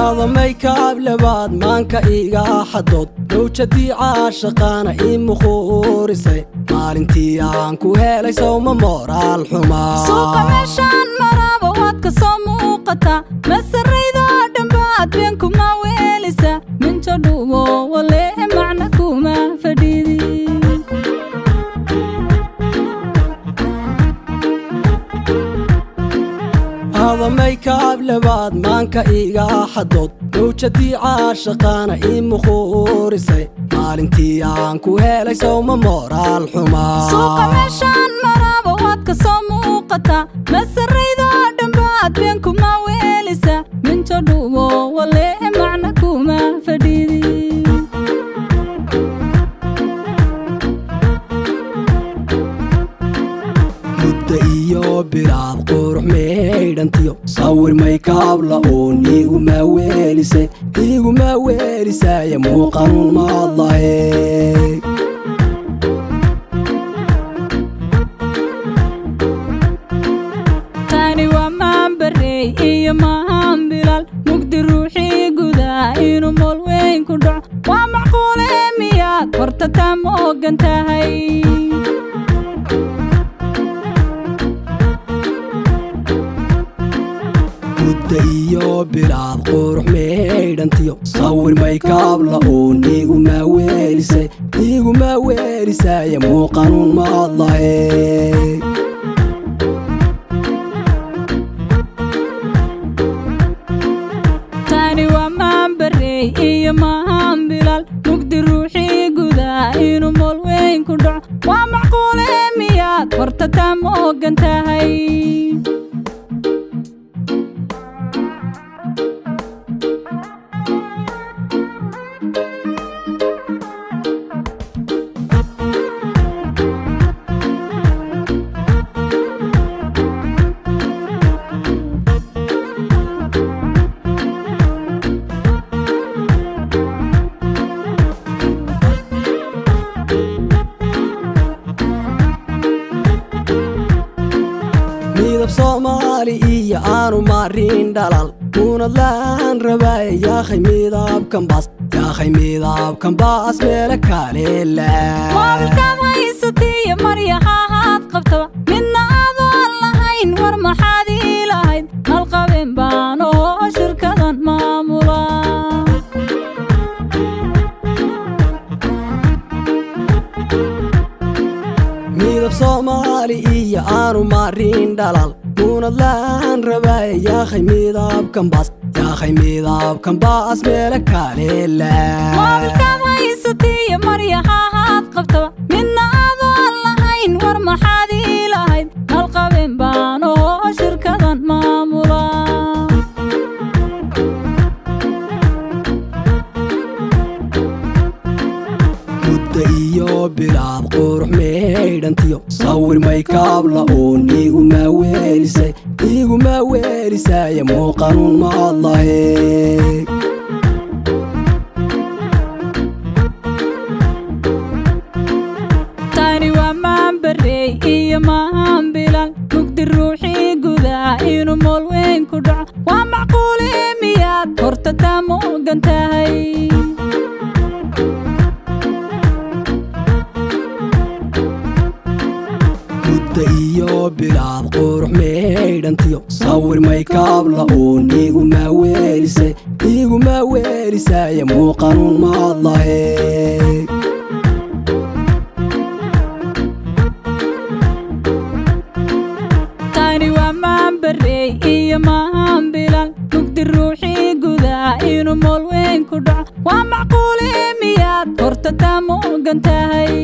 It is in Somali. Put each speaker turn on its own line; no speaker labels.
هذا ميكاب لبعد مانكا إيغا حدود موجتي عاشقانا إيمو خوريسي مالنتي aanku helay sawma moral xuma
suuqa meeshan maraba waad ka soo muuqata masarayda dhanbaad been kuma weelisa minta dhuwo wale macna kuma fadhidi
هذا ميكاب لبعد مانكا إيغا حدود موجتي عاشقانا إيمو خوريسي مالنتي aanku helay sawma moral xuma
suuqa meeshan maraba waad ka soo muuqata masarayda dhanbaad been kuma weelisa minta dhuwo wale macna kuma fadhidi
mudda iyo bilaad qurux meydhantiyo sawir maykaab la'oon iguma weelisaya muuqanuun maadlahe
tani waa maanbarey iyo maahan bilal mugdi ruuxii gudaa inuu mool weyn ku dhaco waa macquule miyaad horta taa ma ogan tahay
mudda iyo bilaad qurux meydhantiyo sawir maykaab la'oon iguma weelisaya muuqanuun maadlahe
tani waa maanbarey iyo maahan bilal mugdi ruuxii gudaa inuu mool weyn ku dhaco waa macquule miyaad horta taa ma ogan tahay
midab Soomaali iyo aanu marin dhalal kuna laan rabay yaakhay midabkan baas meela kale la
moobilkaad haysatiyo maryaxaad qabtaba midna adoon lahayn war maxaad ii lahayd nalqabeen baan oo shirkadan maamula
midab Soomaali iyo aanu marin dhalal kuna laan rabay yaakhay midabkan baas meela kale la
moobilkaad haysatiyo maryaxaad qabtaba midna adoon lahayn war maxaad ii lahayd nalqabeen baan oo shirkadan maamula
mudda iyo bilaad qurux meydhantiyo sawir maykaab la'oon iguma weelisaya muuqanuun maadlahe
tani waa maanbarey iyo maahan bilal mugdi ruuxii gudaa inuu mool weyn ku dhaco waa macquule miyaad horta taa ma ogan tahay
mudda iyo bilaad qurux meydhantiyo sawir maykaab la'oon iguma weelisaya muuqanuun maadlahe
tani waa maanbarey iyo maahan bilal mugdi ruuxii gudaa inuu mool weyn ku dhaco waa macquule miyaad horta taa ma ogan tahay